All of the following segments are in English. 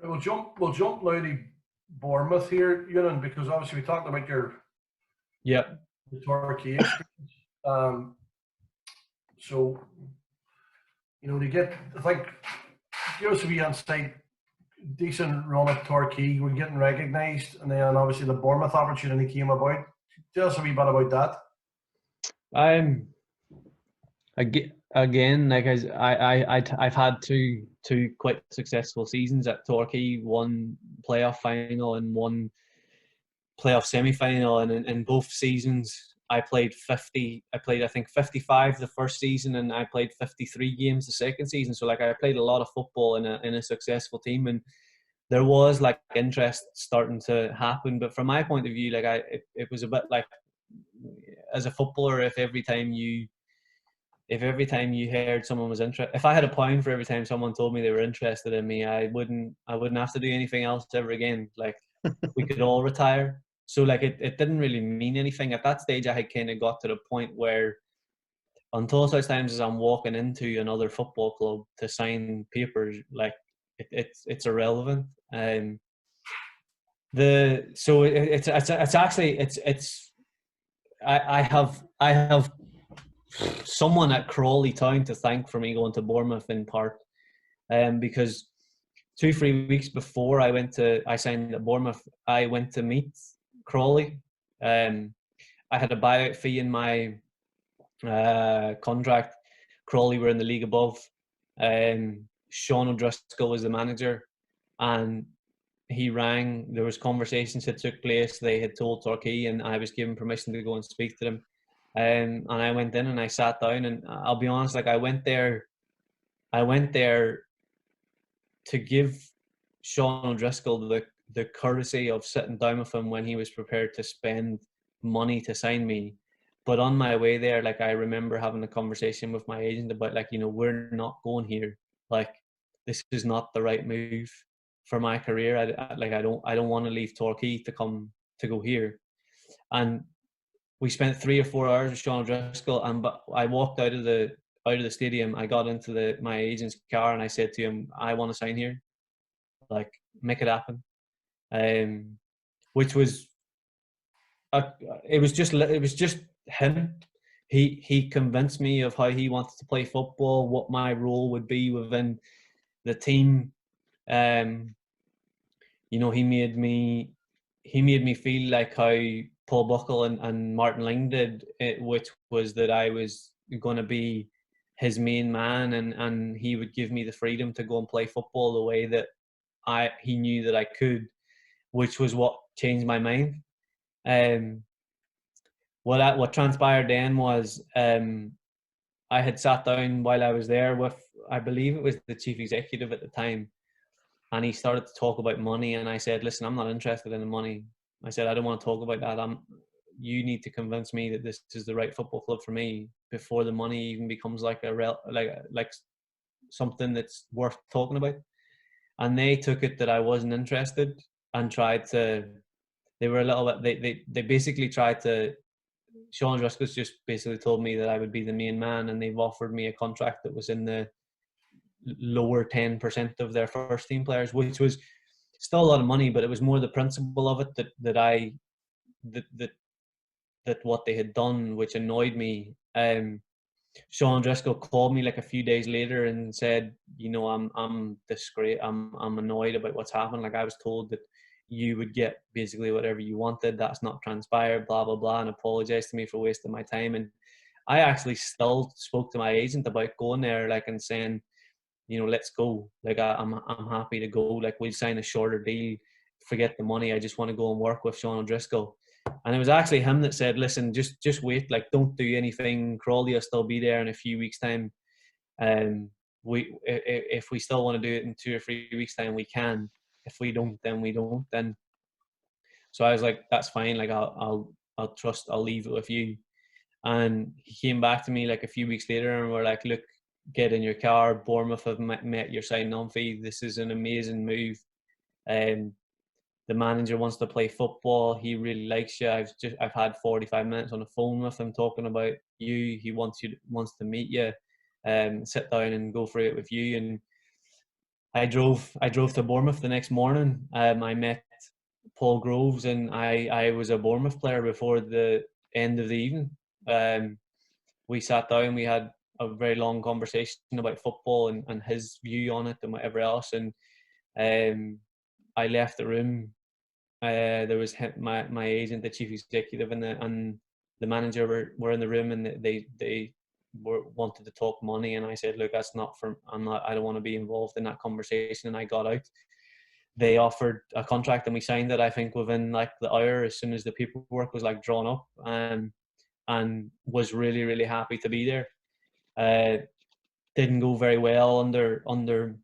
We'll jump now to Bournemouth here, Eunan, because obviously we talked about your Yeah. Torquay experience. So to get, I think, give us a wee insight. Decent run at Torquay, we're getting recognised, and then obviously the Bournemouth opportunity came about. Tell us a wee bit about that. Again, like I've had two quite successful seasons at Torquay, one playoff final and one playoff semi-final, and in both seasons I played 50. I played, I think, 55 the first season, and I played 53 games the second season. So like I played a lot of football in a successful team, and there was like interest starting to happen. But from my point of view, like it was a bit like, as a footballer, if every time you heard someone was interested, if I had a pound for every time someone told me they were interested in me, I wouldn't have to do anything else ever again. Like we could all retire. So like it didn't really mean anything at that stage. I had kind of got to the point where, until such times as I'm walking into another football club to sign papers, like it's irrelevant. I have someone at Crawley Town to thank for me going to Bournemouth in part, because 2-3 weeks before I signed at Bournemouth, I went to meet Crawley. I had a buyout fee in my contract. Crawley were in the league above. Sean O'Driscoll was the manager, and he rang. There was conversations that took place. They had told Torquay, and I was given permission to go and speak to them. And I went in and I sat down, and I'll be honest, like I went there to give Sean O'Driscoll the courtesy of sitting down with him when he was prepared to spend money to sign me. But on my way there, like I remember having a conversation with my agent about, like, we're not going here. Like, this is not the right move for my career. I don't want to leave Torquay to go here. And we spent 3 or 4 hours with Sean O'Driscoll, and I walked out of the stadium. I got into my agent's car and I said to him, I want to sign here. Like, make it happen. Which was, it was just him. He convinced me of how he wanted to play football, what my role would be within the team. He made me feel like how Paul Buckle and Martin Ling did, which was that I was going to be his main man, and he would give me the freedom to go and play football the way that he knew that I could, which was what changed my mind. What transpired then was, I had sat down while I was there with, I believe it was the chief executive at the time, and he started to talk about money, and I said, listen, I'm not interested in the money. I said, I don't want to talk about that. You need to convince me that this is the right football club for me before the money even becomes like something that's worth talking about. And they took it that I wasn't interested and tried to. They were a little bit. They basically tried to. Sean Driscoll's just basically told me that I would be the main man, and they've offered me a contract that was in the lower 10% of their first team players, which was still a lot of money, but it was more the principle of it that what they had done, which annoyed me. Sean Driscoll called me like a few days later and said, I'm disgraced. I'm annoyed about what's happened. Like, I was told that you would get basically whatever you wanted. That's not transpired, blah, blah, blah, and apologized to me for wasting my time. And I actually still spoke to my agent about going there, like, and saying, let's go. Like, I'm happy to go. Like, we'll sign a shorter deal. Forget the money. I just want to go and work with Sean O'Driscoll. And it was actually him that said, listen, just wait. Like, don't do anything. Crawley will still be there in a few weeks' time. If we still want to do it in 2 or 3 weeks' time, we can. If we don't, then we don't. Then. So I was like, that's fine. Like, I'll trust. I'll leave it with you. And he came back to me like a few weeks later, and we're like, look, get in your car. Bournemouth have met your sign-on fee. This is an amazing move. The manager wants to play football. He really likes you. I've had 45 minutes on the phone with him talking about you. He wants to meet you, sit down and go through it with you. And I drove to Bournemouth the next morning. I met Paul Groves, and I was a Bournemouth player before the end of the evening. We sat down, we had a very long conversation about football and his view on it and whatever else. And I left the room. There was my agent, the chief executive, and the manager were in the room, and they wanted to talk money. And I said, look, that's not for. I don't want to be involved in that conversation. And I got out. They offered a contract, and we signed it. I think within like the hour, as soon as the paperwork was like drawn up, and was really, really happy to be there. Didn't go very well under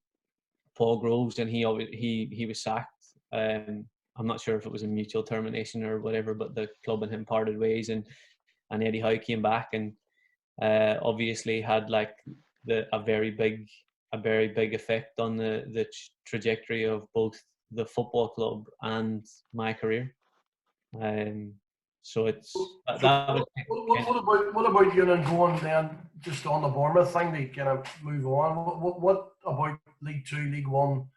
Paul Groves, and he was sacked. I'm not sure if it was a mutual termination or whatever, but the club and him parted ways, and Eddie Howe came back, and obviously had like a very big effect on the trajectory of both the football club and my career. So it's that was what about Eunan going then just on the Bournemouth thing to kind of move on? What about League Two, League One,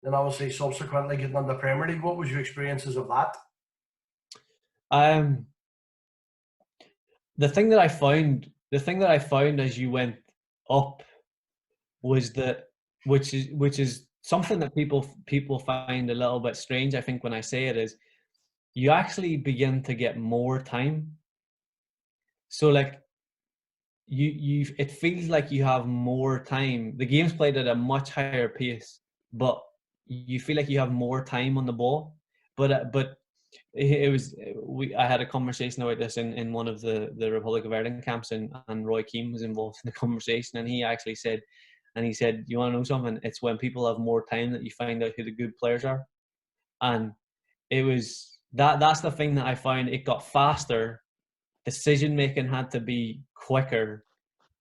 then obviously subsequently getting into the Premier League? What was your experiences of that? The thing that I found as you went up was that, which is something that people find a little bit strange, I think, when I say it, is you actually begin to get more time. So like it feels like you have more time. The game's played at a much higher pace, but you feel like you have more time on the ball. But I had a conversation about this in one of the Republic of Ireland camps, and Roy Keane was involved in the conversation, and he actually said, you want to know something? It's when people have more time that you find out who the good players are. And it was that's the thing that I found. It got faster, decision making had to be quicker,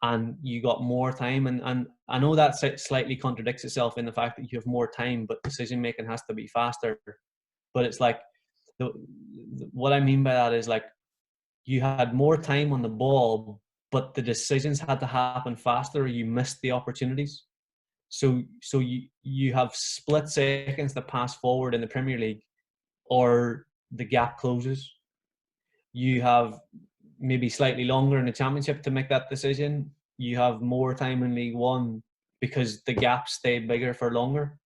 and you got more time. And I know that slightly contradicts itself in the fact that you have more time, but decision making has to be faster. But it's like, what I mean by that is, like, you had more time on the ball, but the decisions had to happen faster, or you missed the opportunities. So you have split seconds to pass forward in the Premier League, or the gap closes. You have maybe slightly longer in the Championship to make that decision. You have more time in League One because the gap stayed bigger for longer.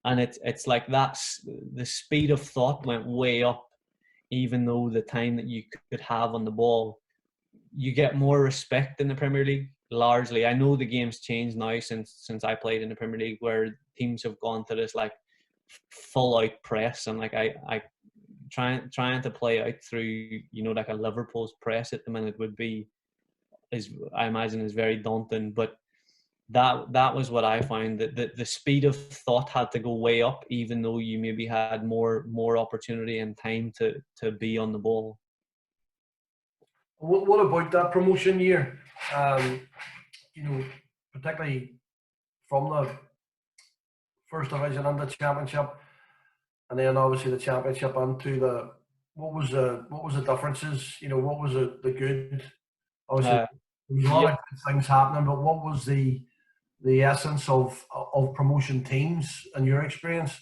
And it's like that's the speed of thought went way up, even though the time that you could have on the ball. You get more respect in the Premier League, largely. I know the game's changed now since I played in the Premier League, where teams have gone to this like full out press, and like I trying to play out through, like a Liverpool's press at the minute I imagine is very daunting. But that was what I found, that the speed of thought had to go way up, even though you maybe had more opportunity and time to be on the ball. What about that promotion year? Particularly from the first division and the Championship, and then obviously the Championship into the. What was the differences? What was the good? Obviously, there was a lot of good things happening, but what was the essence of promotion teams in your experience?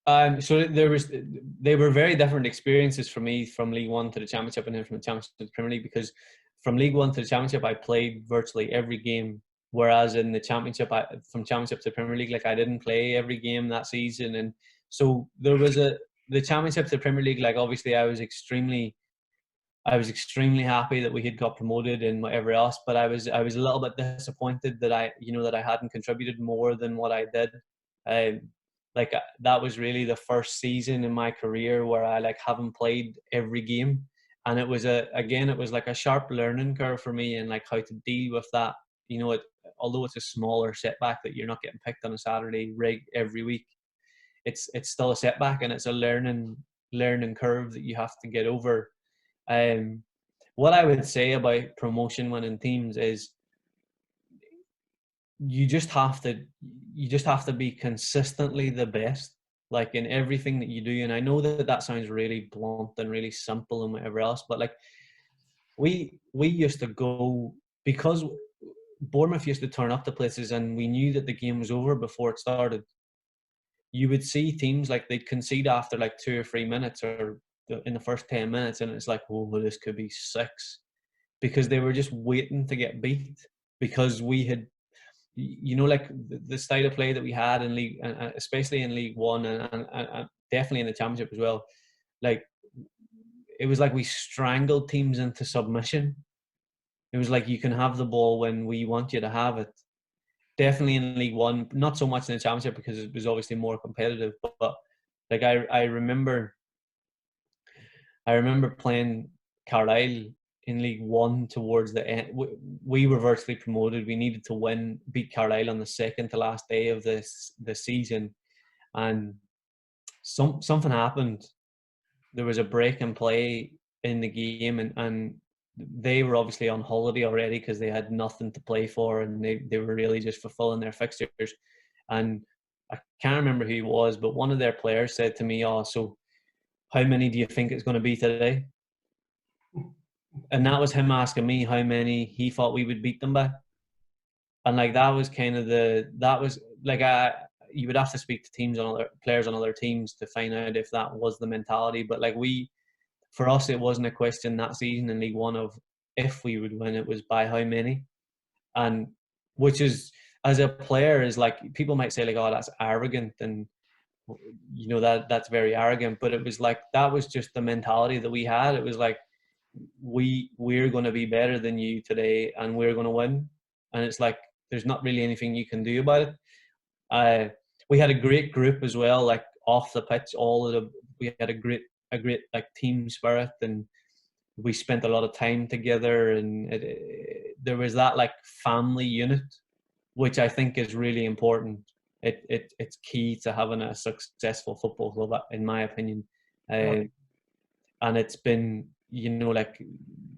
So they were very different experiences for me, from League One to the Championship, and then from the Championship to the Premier League, because from League One to the Championship I played virtually every game, whereas in the Championship, from Championship to Premier League, like, I didn't play every game that season. And so there was the Championship to the Premier League, like, obviously I was extremely happy that we had got promoted and whatever else, but I was a little bit disappointed that I hadn't contributed more than what I did. Like, that was really the first season in my career where I haven't played every game, and it was like a sharp learning curve for me, and like how to deal with that. Although it's a smaller setback that you're not getting picked on a Saturday every week, it's still a setback, and it's a learning curve that you have to get over. What I would say about promotion winning teams is you just have to be consistently the best, like, in everything that you do. And I know that sounds really blunt and really simple and whatever else, but like, we used to go, because Bournemouth used to turn up to places and we knew that the game was over before it started. you would see teams like they'd concede after like 2 or 3 minutes or in the first 10 minutes, and it's like, oh, well, this could be 6, because they were just waiting to get beat, because we had, like the style of play that we had in League, especially in League One and definitely in the Championship as well. Like, it was like we strangled teams into submission. It was like, you can have the ball when we want you to have it. Definitely in League One, not so much in the Championship because it was obviously more competitive. But like I remember playing Carlisle in League One towards the end. We were virtually promoted. We needed to beat Carlisle on the second to last day of the season, and something happened. There was a break in play in the game, and they were obviously on holiday already because they had nothing to play for, and they were really just fulfilling their fixtures. And I can't remember who he was, but one of their players said to me, "Oh, so how many do you think it's going to be today?" And that was him asking me how many he thought we would beat them by. And like, that was kind of you would have to speak to teams on other players on other teams to find out if that was the mentality. But like, for us, it wasn't a question that season in League One of if we would win, it was by how many. And which is, as a player, is like, people might say like, oh, that's arrogant, and that's very arrogant. But it was like, that was just the mentality that we had. It was like, we're going to be better than you today, and we're going to win. And it's like, there's not really anything you can do about it. We had a great group as well, like off the pitch. We had a great like team spirit, and we spent a lot of time together, and there was that like family unit, which I think is really important. It's key to having a successful football club, in my opinion. And it's been, like,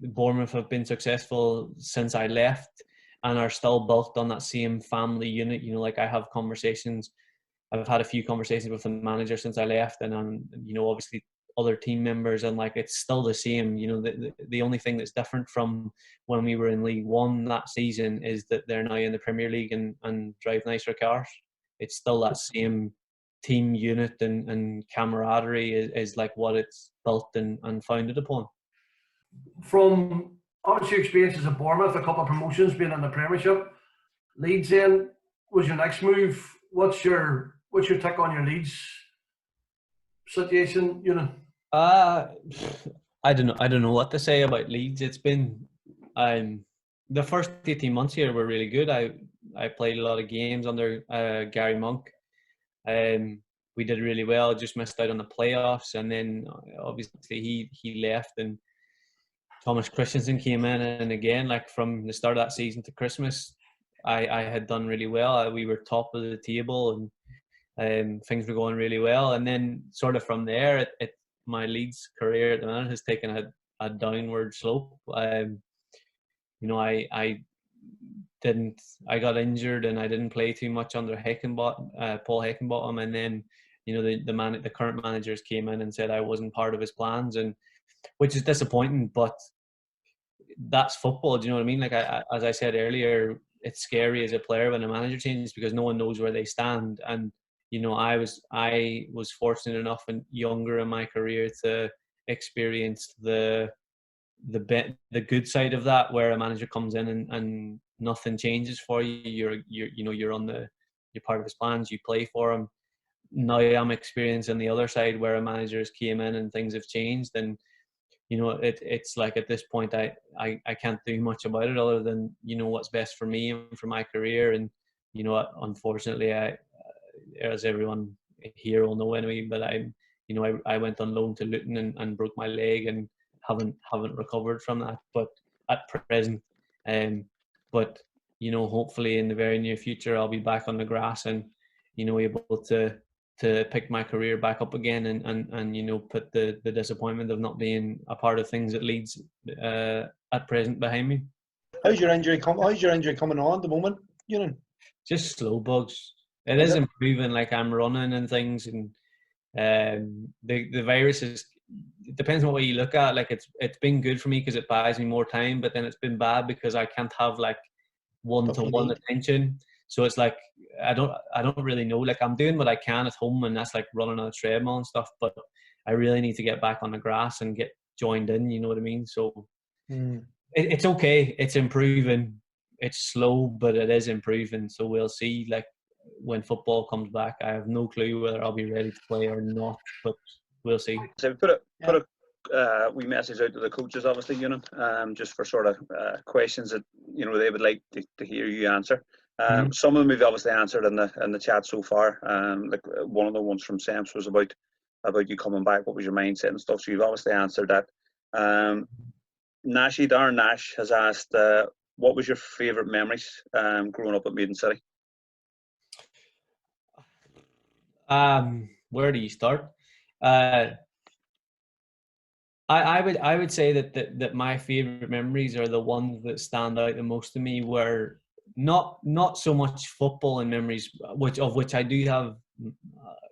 Bournemouth have been successful since I left, and are still built on that same family unit. Like, I've had a few conversations with the manager since I left, and obviously other team members, and like, it's still the same. The only thing that's different from when we were in League One that season is that they're now in the Premier League and drive nicer cars. It's still that same team unit and camaraderie is like what it's built and founded upon. From obviously experiences at Bournemouth, a couple of promotions, being in the Premiership, Leeds then was your next move. What's your take on your Leeds situation, I don't know what to say about Leeds. It's been the first 18 months here were really good. I played a lot of games under Gary Monk. We did really well, just missed out on the playoffs, and then obviously he left, and Thomas Christensen came in, and again, like, from the start of that season to Christmas, I had done really well. We were top of the table, and things were going really well. And then sort of from there, my Leeds career at the minute has taken a downward slope. I got injured, and I didn't play too much under Paul Heckenbottom, and then the current managers came in and said I wasn't part of his plans, and which is disappointing, but that's football. Do you know what I mean? Like, as I said earlier, it's scary as a player when a manager changes because no one knows where they stand. And I was fortunate enough and younger in my career to experience the good side of that, where a manager comes in and nothing changes for you. You're part of his plans. You play for him. Now I'm experiencing the other side, where a manager's came in and things have changed, and it's like, at this point I can't do much about it other than what's best for me and for my career. And unfortunately, as everyone here will know anyway, but I went on loan to Luton and broke my leg and haven't recovered from that. But at present, but hopefully in the very near future I'll be back on the grass and able to pick my career back up again and put the disappointment of not being a part of things at Leeds at present behind me. How's your injury coming on at the moment? Just slow bugs. It is improving. Like, I'm running and things, and the virus is. It depends on what way you look at. Like, it's been good for me because it buys me more time, but then it's been bad because I can't have like one-to-one attention. So it's like I don't really know. Like I'm doing what I can at home, and that's like running on a treadmill and stuff. But I really need to get back on the grass and get joined in. You know what I mean? So it's okay. It's improving. It's slow, but it is improving. So we'll see. Like when football comes back, I have no clue whether I'll be ready to play or not. But we'll see. So we put a wee message out to the coaches, obviously, just for sort of questions that they would like to hear you answer. Some of them we've obviously answered in the chat so far. Like one of the ones from Sam's was about you coming back. What was your mindset and stuff? So you've obviously answered that. Darren Nash has asked, what was your favourite memories growing up at Maiden City? Where do you start? I would say that my favourite memories are the ones that stand out the most to me. Were not so much football and memories, of which I do have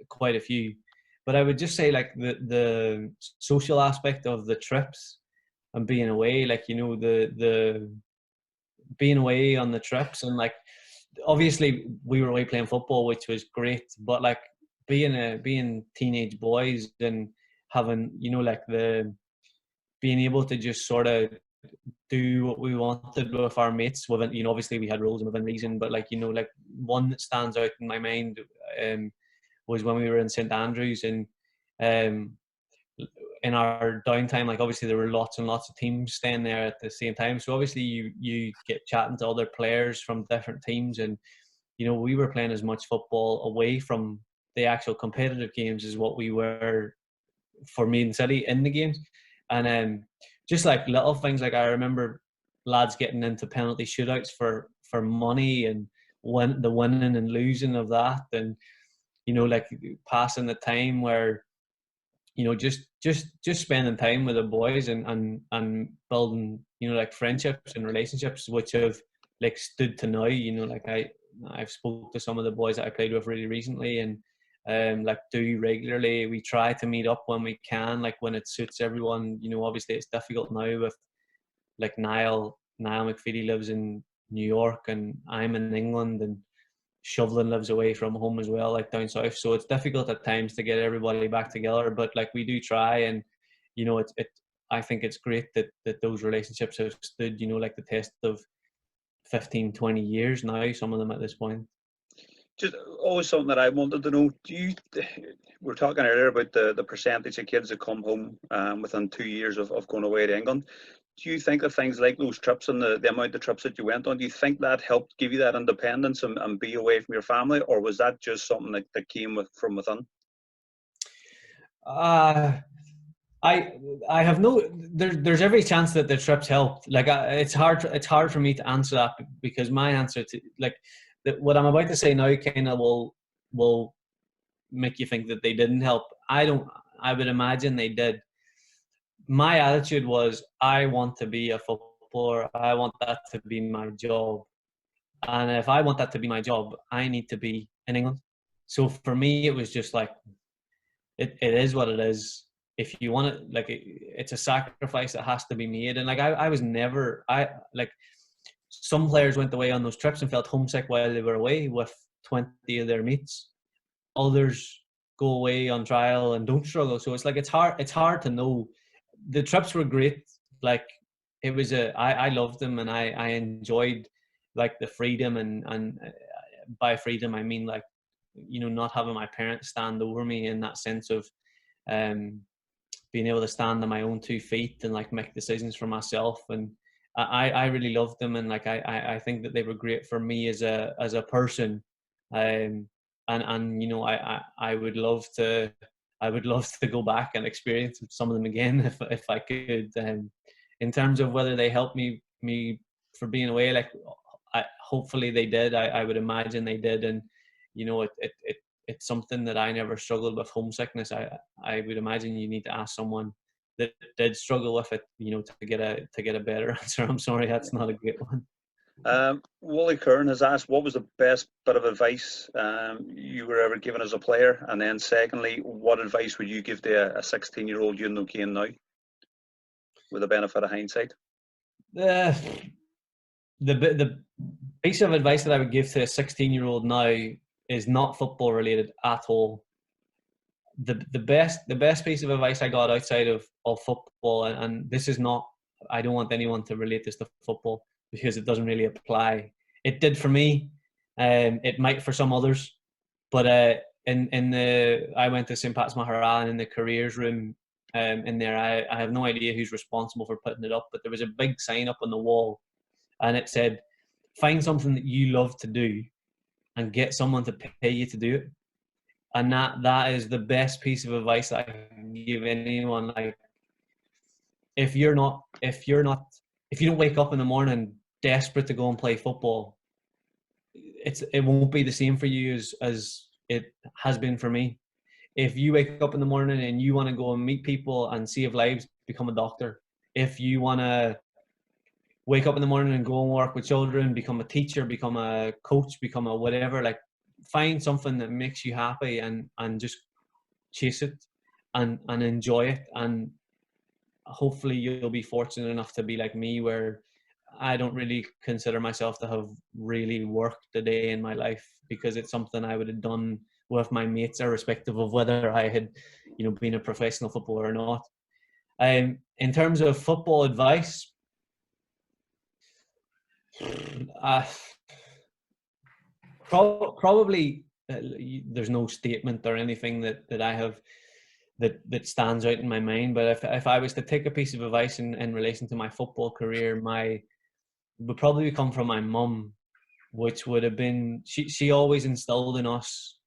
quite a few, but I would just say like the social aspect of the trips and being away. Like the being away on the trips, and like obviously we were away playing football, which was great, but like being teenage boys and having like the being able to just sort of do what we wanted with our mates within, obviously we had rules and within reason, but like like one that stands out in my mind was when we were in St Andrews, and in our downtime, like obviously there were lots and lots of teams staying there at the same time, so obviously you get chatting to other players from different teams, and we were playing as much football away from the actual competitive games as what we were for Maiden City in the games. And just like little things, like I remember lads getting into penalty shootouts for money, and the winning and losing of that, and like passing the time where just spending time with the boys and building like friendships and relationships which have like stood to now. Like I've spoke to some of the boys that I played with really recently, and like do regularly. We try to meet up when we can, like when it suits everyone. Obviously it's difficult now with like Niall McFeely lives in New York and I'm in England, and Shovelin lives away from home as well, like down south. So it's difficult at times to get everybody back together, but like we do try, and I think it's great that those relationships have stood, like the test of 15, 20 years now, some of them at this point. Just always something that I wanted to know. We were talking earlier about the percentage of kids that come home within 2 years of going away to England. Do you think that things like those trips and the amount of trips that you went on, do you think that helped give you that independence and be away from your family, or was that just something that came from within? I have there's every chance that the trips helped. Like it's hard for me to answer that, because my answer to like what I'm about to say now kind of will make you think that they didn't help. I would imagine they did. My attitude was, I want to be a footballer. I want that to be my job. And if I want that to be my job, I need to be in England. So for me, it was just like, it is what it is. If you want it, like it's a sacrifice that has to be made. And like I was never, some players went away on those trips and felt homesick while they were away with 20 of their mates. Others go away on trial and don't struggle. So it's like it's hard to know. The trips were great. Like it was I loved them, and I enjoyed like the freedom, and by freedom I mean like not having my parents stand over me, in that sense of being able to stand on my own 2 feet and like make decisions for myself. And I really loved them, and like I think that they were great for me as a person. And I would love to go back and experience some of them again if I could. In terms of whether they helped me for being away, like hopefully they did. I would imagine they did, and it's something that I never struggled with, homesickness. I would imagine you need to ask someone that did struggle with it, to get a better answer. I'm sorry, that's not a great one. Wally Curran has asked, what was the best bit of advice you were ever given as a player? And then secondly, what advice would you give to a 16-year-old Eunan O'Kane, now, with the benefit of hindsight? The the piece of advice that I would give to a 16-year-old now is not football related at all. The best piece of advice I got outside of football, and this is not, I don't want anyone to relate this to football because it doesn't really apply. It did for me, it might for some others, but I went to St. Pat's Mahara, and in the careers room, in there, I have no idea who's responsible for putting it up, but there was a big sign up on the wall, and it said, "Find something that you love to do, and get someone to pay you to do it." And that is the best piece of advice that I can give anyone. Like, if you don't wake up in the morning desperate to go and play football, it won't be the same for you as it has been for me. If you wake up in the morning and you want to go and meet people and save lives, become a doctor. If you want to wake up in the morning and go and work with children, become a teacher, become a coach, become a whatever, like, find something that makes you happy and just chase it and enjoy it. And hopefully you'll be fortunate enough to be like me, where I don't really consider myself to have really worked a day in my life, because it's something I would have done with my mates, irrespective of whether I had, been a professional footballer or not. In terms of football advice, probably there's no statement or anything that I have that stands out in my mind. But if I was to take a piece of advice in relation to my football career, would probably come from my mum, which would have been, she always instilled in us,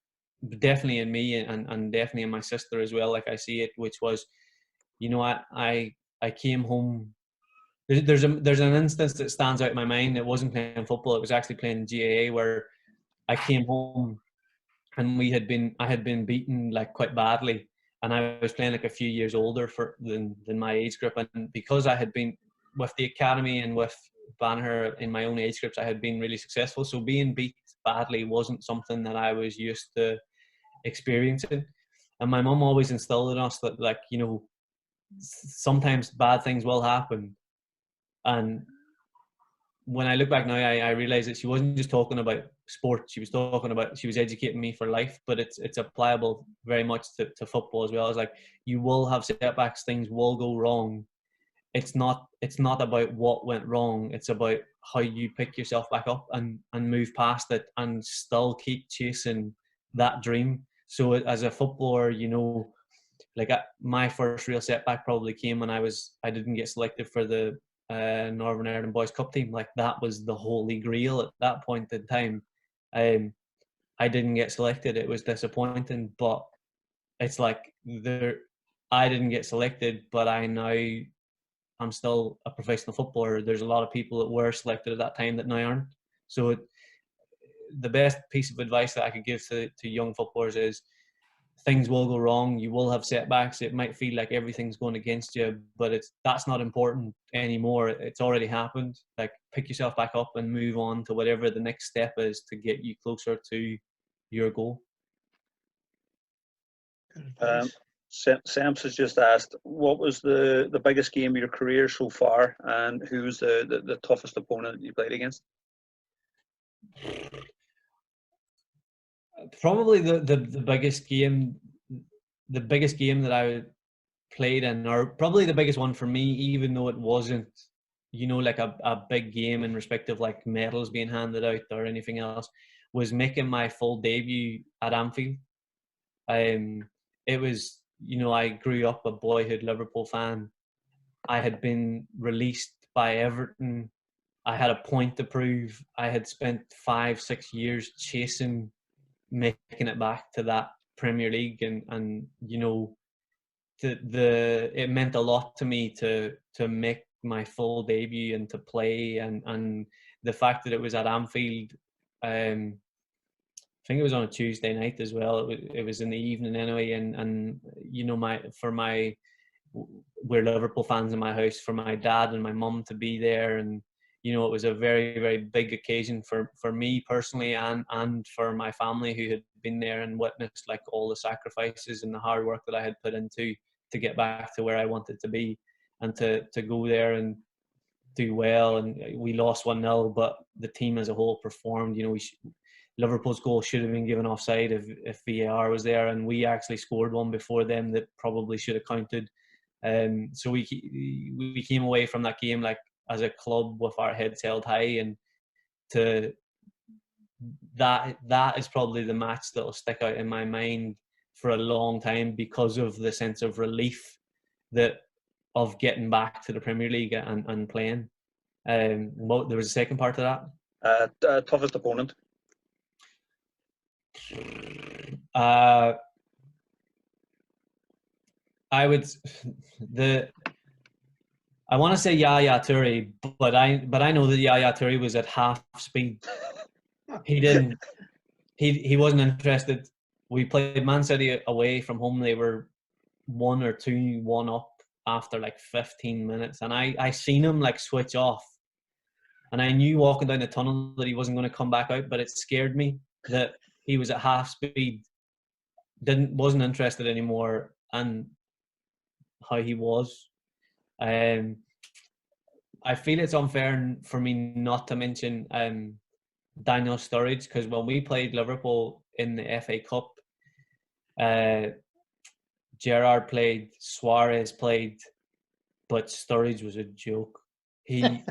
definitely in me and definitely in my sister as well, like I see it, which was, I came home. There's an instance that stands out in my mind. It wasn't playing football; it was actually playing GAA, where I came home and I had been beaten like quite badly, and I was playing like a few years older than my age group, and because I had been with the academy and with Banner in my own age groups, I had been really successful. So being beat badly wasn't something that I was used to experiencing, and my mum always instilled in us that, like, sometimes bad things will happen. And when I look back now, I realize that she wasn't just talking about sport. She was educating me for life, but it's applicable very much to football as well. It's like, you will have setbacks, things will go wrong. It's not about what went wrong. It's about how you pick yourself back up and move past it and still keep chasing that dream. So as a footballer, like, my first real setback probably came when I didn't get selected for the Northern Ireland Boys Cup team. Like, that was the holy grail at that point in time. I didn't get selected. It was disappointing, but it's like, I didn't get selected, but I'm still a professional footballer. There's a lot of people that were selected at that time that now aren't. So the best piece of advice that I could give to young footballers is, things will go wrong. You will have setbacks. It might feel like everything's going against you, but that's not important anymore. It's already happened. Like, pick yourself back up and move on to whatever the next step is to get you closer to your goal. Sam's has just asked, what was the biggest game of your career so far, and who's the toughest opponent you played against? Probably the biggest game that I played in, or probably the biggest one for me, even though it wasn't, like a big game in respect of like medals being handed out or anything else, was making my full debut at Anfield. It was, I grew up a boyhood Liverpool fan. I had been released by Everton. I had a point to prove. I had spent 5-6 years chasing making it back to that Premier League, and it meant a lot to me to make my full debut and to play, and the fact that it was at Anfield, I think it was on a Tuesday night as well. It was in the evening anyway, and we're Liverpool fans in my house, for my dad and my mum to be there, and it was a very, very big occasion for me personally, and for my family, who had been there and witnessed like all the sacrifices and the hard work that I had put into to get back to where I wanted to be, and to go there and do well, and we lost 1-0, but the team as a whole performed. You know, Liverpool's goal should have been given offside if VAR was there, and we actually scored one before them that probably should have counted. So we came away from that game like as a club with our heads held high, and to that is probably the match that will stick out in my mind for a long time because of the sense of relief that of getting back to the Premier League and playing. There was a second part to that. Toughest opponent. I want to say Yaya Toure, but I know that Yaya Toure was at half speed. He wasn't interested. We played Man City away from home. They were 1 or 2-1 up after like 15 minutes, and I seen him like switch off, and I knew walking down the tunnel that he wasn't going to come back out, but it scared me that he was at half speed, wasn't interested anymore, and how he was. I feel it's unfair for me not to mention Daniel Sturridge, because when we played Liverpool in the FA Cup, Gerrard played, Suarez played, but Sturridge was a joke. He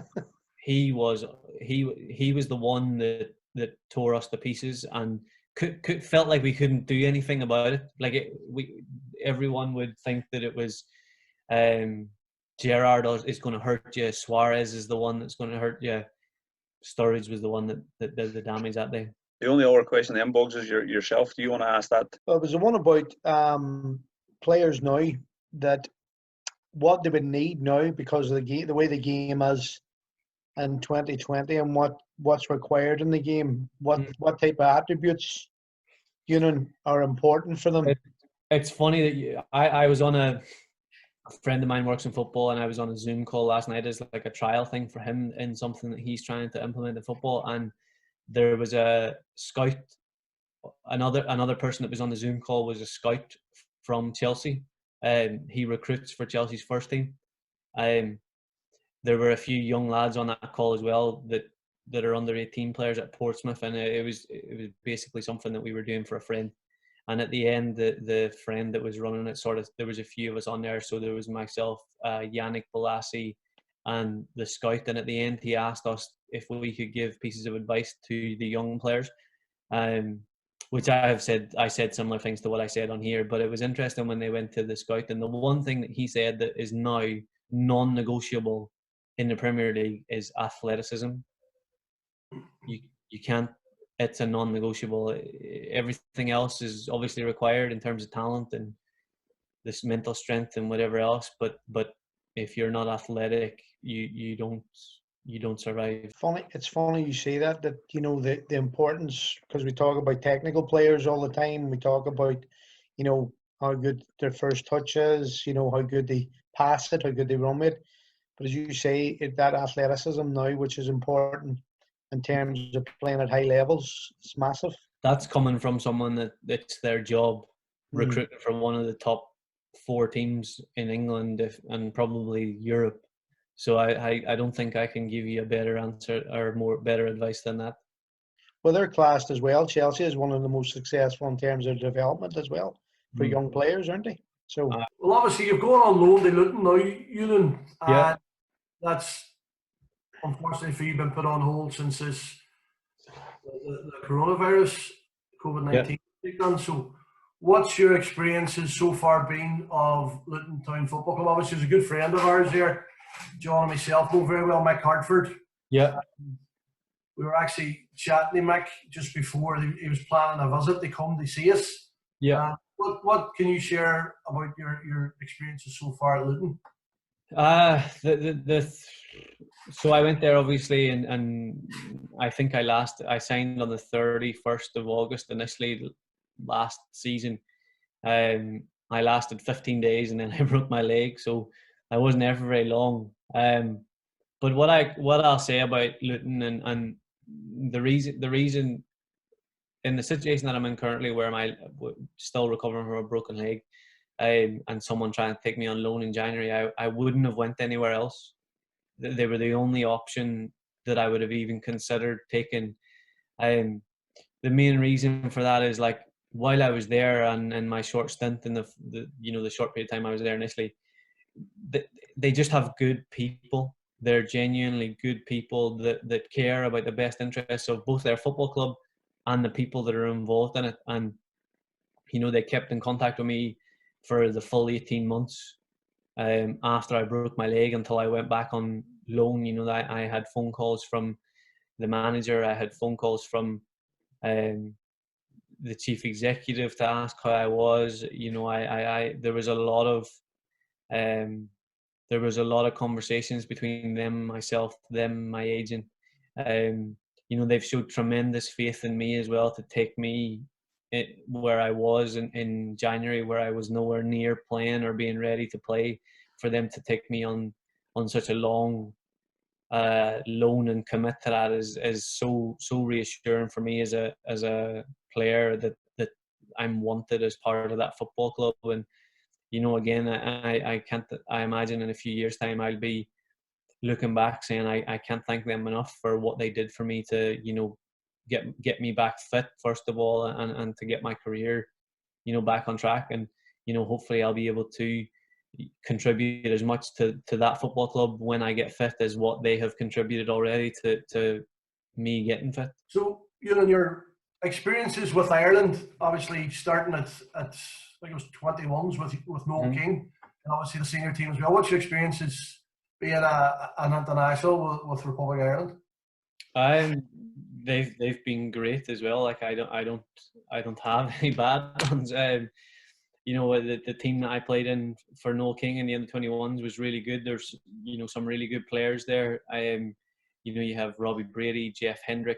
was the one that tore us to pieces, and felt like we couldn't do anything about it. Like everyone would think that it was Gerrard is going to hurt you, Suarez is the one that's going to hurt you. Sturridge was the one that did the damage that day. The only other question then, Bugs, is yourself. Do you want to ask that? Well, it was the one about players now, that what they would need now because of the way the game is in 2020, and what's required in the game. What type of attributes, are important for them. It's funny that I was on a friend of mine works in football, and I was on a Zoom call last night as like a trial thing for him in something that he's trying to implement in football. And there was a scout, another person that was on the Zoom call was a scout from Chelsea. He recruits for Chelsea's first team. There were a few young lads on that call as well that are under 18 players at Portsmouth, and it was basically something that we were doing for a friend. And at the end, the friend that was running it there was a few of us on there. So there was myself, Yannick Bolasie, and the scout. And at the end, he asked us if we could give pieces of advice to the young players, which I said similar things to what I said on here. But it was interesting when they went to the scout. And the one thing that he said that is now non-negotiable in the Premier League is athleticism. You can't. It's a non-negotiable. Everything else is obviously required in terms of talent and this mental strength and whatever else. But if you're not athletic, you don't survive. It's funny you say that the importance, because we talk about technical players all the time. We talk about how good their first touch is, how good they pass it, how good they run it. But as you say, that athleticism now, which is important in terms of playing at high levels, it's massive. That's coming from someone that's their job, recruiting for one of the top 4 teams in England and probably Europe. So I don't think I can give you a better answer or better advice than that. Well, they're classed as well. Chelsea is one of the most successful in terms of development as well for young players, aren't they? So well, obviously you've gone on loan to Luton now, Eunan. Yeah. That's unfortunately for you been put on hold since the coronavirus, COVID-19. Yeah. So what's your experiences so far been of Luton Town Football Club? Obviously, there's a good friend of ours here, John and myself know very well, Mick Hartford. Yeah. We were actually chatting to Mick just before he was planning a visit to come to see us. Yeah. What can you share about your experiences so far at Luton? So I went there obviously, and I think I signed on the 31st of August initially last season. I lasted 15 days and then I broke my leg, so I wasn't there for very long. But what I'll say about Luton and the reason in the situation that I'm in currently, where I'm still recovering from a broken leg, and someone trying to take me on loan in January, I wouldn't have went anywhere else. they were the only option that I would have even considered taking. The main reason for that is, like, while I was there and in my short stint in the short period of time I was there initially, they just have good people. They're genuinely good people that care about the best interests of both their football club and the people that are involved in it. And, they kept in contact with me for the full 18 months after I broke my leg until I went back on loan. I had phone calls from the manager. I had phone calls from the chief executive to ask how I was. There was a lot of conversations between them, myself, them, my agent. They've showed tremendous faith in me as well to take me where I was in January, where I was nowhere near playing or being ready to play, for them to take me on such a long loan and commit to that is so reassuring for me as a player that I'm wanted as part of that football club. And again, I imagine in a few years' time I'll be looking back saying I can't thank them enough for what they did for me to get me back fit, first of all, and to get my career back on track. And hopefully I'll be able to contribute as much to that football club when I get fit as what they have contributed already to me getting fit. So, your experiences with Ireland, obviously starting at I think it was 21s with Noel King, and obviously the senior team as well. What's your experiences being an international with Republic of Ireland? They've been great as well. Like, I don't have any bad ones. The team that I played in for Noel King in the under-21s was really good. There's some really good players there. You have Robbie Brady, Jeff Hendrick,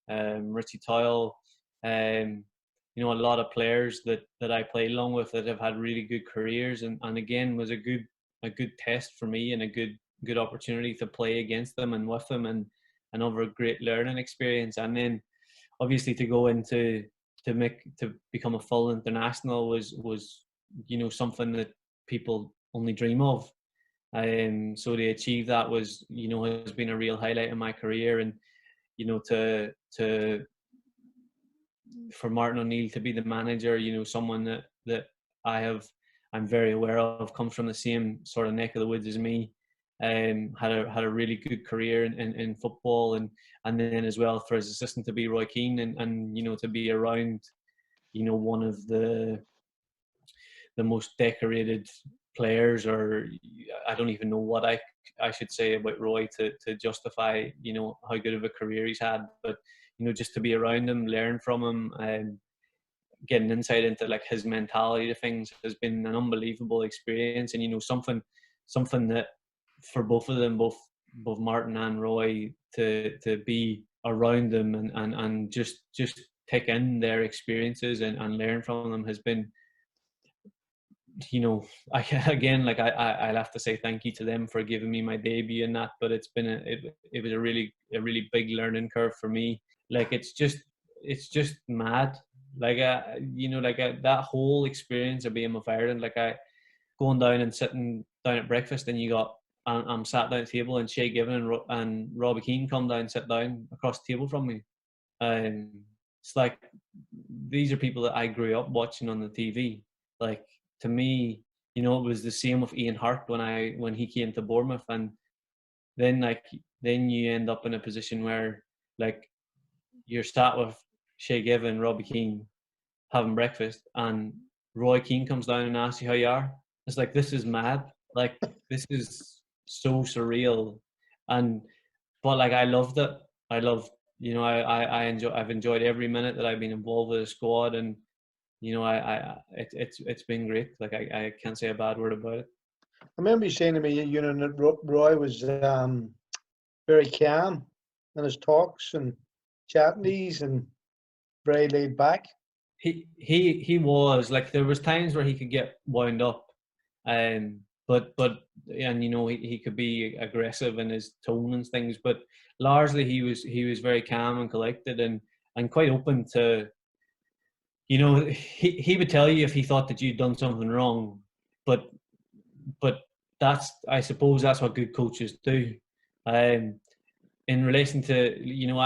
Richie Toyle, a lot of players that I played along with that have had really good careers, and again was a good test for me and a good opportunity to play against them and with them, and over a great learning experience. And then obviously to go into to become a full international was something that people only dream of. So to achieve that was has been a real highlight in my career. And for Martin O'Neill to be the manager, someone that I'm very aware of, comes from the same sort of neck of the woods as me, had a really good career in football, and then as well for his assistant to be Roy Keane, and to be around one of the most decorated players, or I don't even know what I should say about Roy to justify how good of a career he's had, but just to be around him, learn from him, and getting insight into like his mentality to things has been an unbelievable experience. And something that for both of them, both Martin and Roy, to be around them and just take in their experiences and learn from them has been, I'll have to say thank you to them for giving me my debut in that. But it was a really big learning curve for me. Like, it's just mad. Like, that whole experience of being with Ireland, like going down and sitting down at breakfast, and I'm sat down at the table, and Shay Given and Robbie Keane come down and sit down across the table from me. It's like, these are people that I grew up watching on the TV. Like, to me, it was the same with Ian Hart when he came to Bournemouth, and then you end up in a position where like you're sat with Shay Given, Robbie Keane having breakfast, and Roy Keane comes down and asks you how you are. It's like, this is mad. Like, this is so surreal. But like, I loved it. I loved, I've enjoyed every minute that I've been involved with the squad, and it's been great. Like, I can't say a bad word about it. I remember you saying to me, that Roy was very calm in his talks and chatting these, and very laid back. He was like, there was times where he could get wound up, but he could be aggressive in his tone and things. But largely he was very calm and collected, and quite open to. He would tell you if he thought that you'd done something wrong, but I suppose that's what good coaches do. In relation to, you know,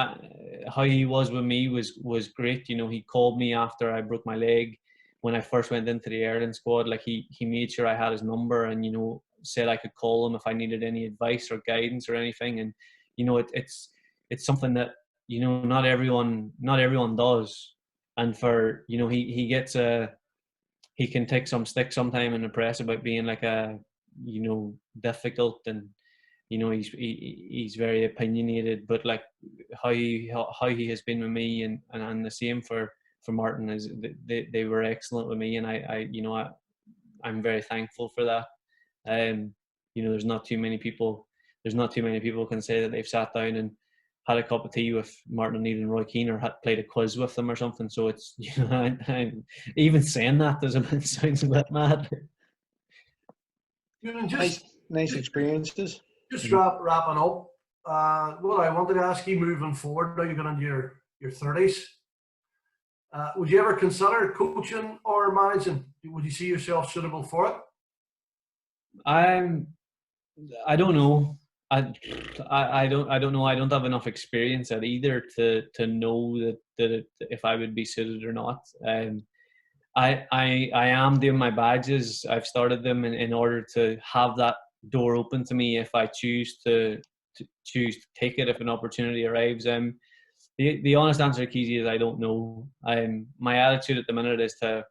how he was with me was great. You know, he called me after I broke my leg when I first went into the Ireland squad. Like he made sure I had his number, and, you know, said I could call him if I needed any advice or guidance or anything. And, you know, it's something that, you know, not everyone does. And for, you know, he can take some stick sometime in the press about being like a, you know, difficult, and, you know, he's very opinionated, but like how he has been with me, and the same for Martin, is they were excellent with me, and I you know, I'm very thankful for that. You know, there's not too many people can say that they've sat down and had a cup of tea with Martin O'Neill and Roy Keane, or had played a quiz with them or something. So it's, you know, I'm even saying that sounds a bit mad. You know, just Nice experiences. Just wrapping up, what I wanted to ask you moving forward, now you're going into your 30s, would you ever consider coaching or managing? Would you see yourself suitable for it? I don't know. I don't know. I don't have enough experience at either to know that if I would be suited or not. I am doing my badges. I've started them in order to have that door open to me if I choose to take it if an opportunity arrives. The honest answer, Keezy, is I don't know. My attitude at the minute is to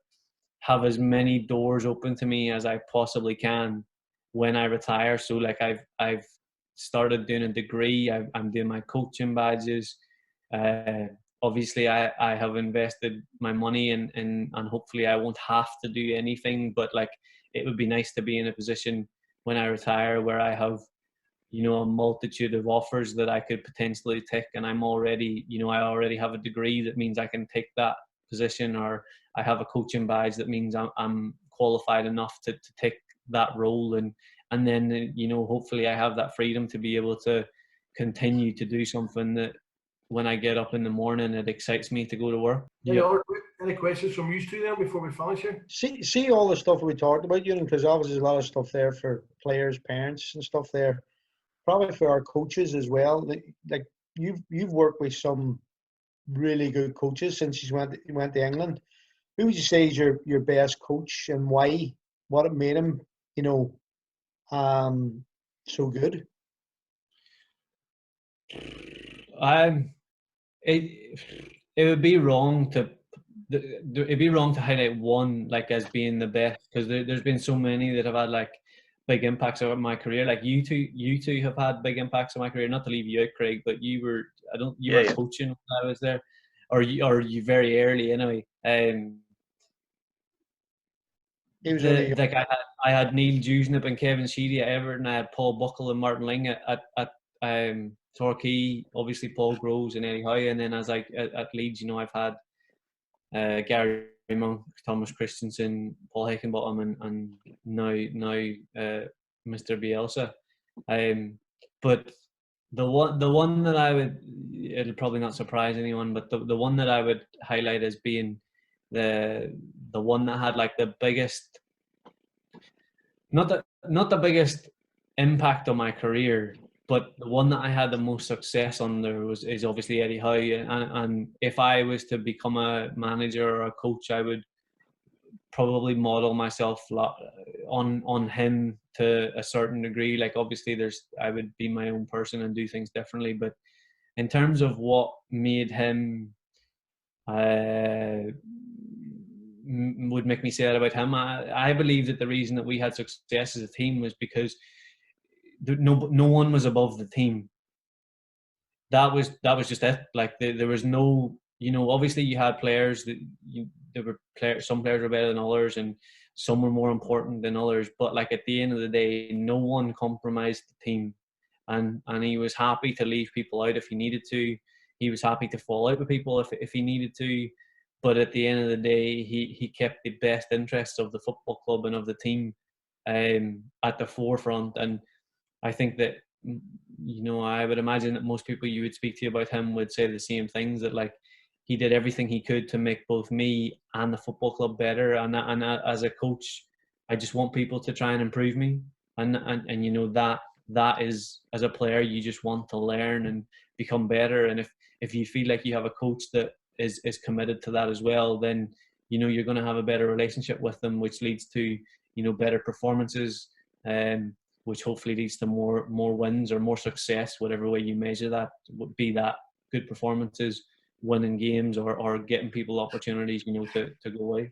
have as many doors open to me as I possibly can when I retire. So like I've started doing a degree. I'm doing my coaching badges. Obviously I have invested my money and hopefully I won't have to do anything, but like it would be nice to be in a position when I retire where I have, you know, a multitude of offers that I could potentially take, and I'm already, you know, I already have a degree that means I can take that position, or I have a coaching badge that means I'm qualified enough to take that role, and then, you know, hopefully I have that freedom to be able to continue to do something that when I get up in the morning it excites me to go to work. Any questions from you two then before we finish here? See all the stuff we talked about, Eunan, because obviously there's a lot of stuff there for players, parents, and stuff there. Probably for our coaches as well. Like you've worked with some really good coaches since you went to England. Who would you say is your best coach, and why? What it made him, you know, so good? It would be wrong to highlight one like as being the best, because there's been so many that have had like big impacts on my career. Like you two have had big impacts on my career. Not to leave you out, Craig, but you were coaching when I was there, or you very early anyway. I had Neil Dewsnip and Kevin Sheedy at Everton. I had Paul Buckle and Martin Ling at Torquay. Obviously Paul Groves and Eddie Howe, and then as at Leeds, you know, I've had Gary Monk, Thomas Christensen, Paul Heckenbottom, and now Mr. Bielsa. But the one that I would, it'll probably not surprise anyone, but the one that I would highlight as being the one that had like the biggest, not the biggest impact on my career, but the one that I had the most success under is obviously Eddie Howe. And if I was to become a manager or a coach, I would probably model myself on him to a certain degree. Like obviously I would be my own person and do things differently, but in terms of what made him would make me say that about him, I believe that the reason that we had success as a team was because no one was above the team. That was just it. Like there was no, you know, obviously you had players that some players were better than others, and some were more important than others. But like at the end of the day, no one compromised the team, and he was happy to leave people out if he needed to. He was happy to fall out with people if he needed to. But at the end of the day, he kept the best interests of the football club and of the team at the forefront. And I think that, you know, I would imagine that most people you would speak to about him would say the same things, that like he did everything he could to make both me and the football club better. And as a coach, I just want people to try and improve me. And you know, that is, as a player, you just want to learn and become better. And if you feel like you have a coach that is committed to that as well, then you're going to have a better relationship with them, which leads to better performances, which hopefully leads to more wins or more success, whatever way you measure that, be that good performances, winning games, or getting people opportunities to go away.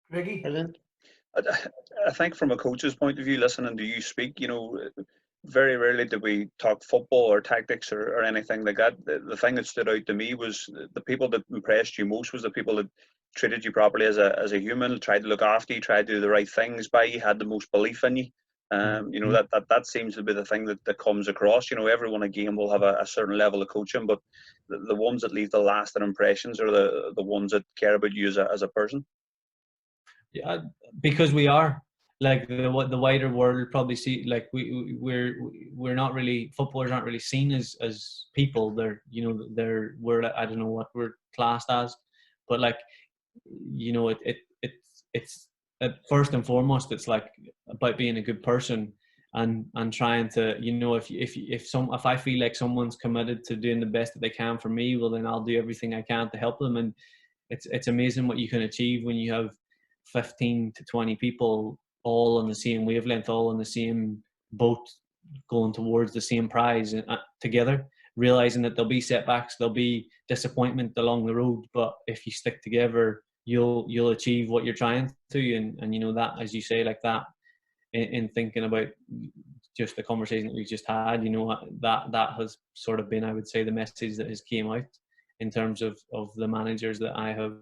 Ricky? Brilliant. I think from a coach's point of view, listening to you speak, very rarely did we talk football or tactics or anything like that. The thing that stood out to me was the people that impressed you most was the people that treated you properly as a human, tried to look after you, tried to do the right things by you, had the most belief in you. That seems to be the thing that comes across. Everyone a game will have a certain level of coaching, but the ones that leave the lasting impressions are the ones that care about you as a person. Yeah, because we are like the wider world probably see, like we're not really, footballers aren't really seen as people. We're I don't know what we're classed as, but like it's first and foremost, it's like about being a good person and trying to, if I feel like someone's committed to doing the best that they can for me, well then I'll do everything I can to help them. And it's amazing what you can achieve when you have 15 to 20 people all on the same wavelength, all on the same boat, going towards the same prize together, realizing that there'll be setbacks, there'll be disappointment along the road, but if you stick together, you'll achieve what you're trying to. And that, as you say, like that, in thinking about just the conversation that we just had, that has sort of been, I would say, the message that has came out in terms of the managers that I have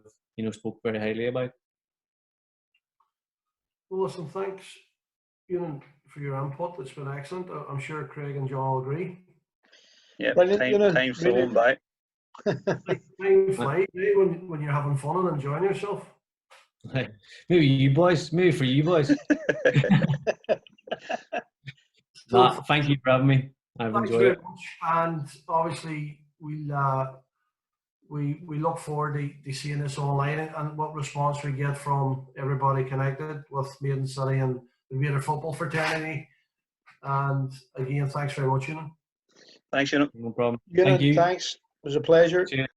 spoke very highly about. Well, listen, thanks, Eunan, for your input. It's been excellent. I'm sure Craig and John will agree. Yeah, Brilliant, time's flown by. Time flies when you're having fun and enjoying yourself. Maybe for you boys. Thank you for having me. I've enjoyed it. Much. And obviously, we look forward to seeing this online and what response we get from everybody connected with Maiden City and the Raider football fraternity. And again, thanks very much, Eunan. Thanks, Eunan. No problem. Eunan, Thank you. Thanks. It was a pleasure. Cheers.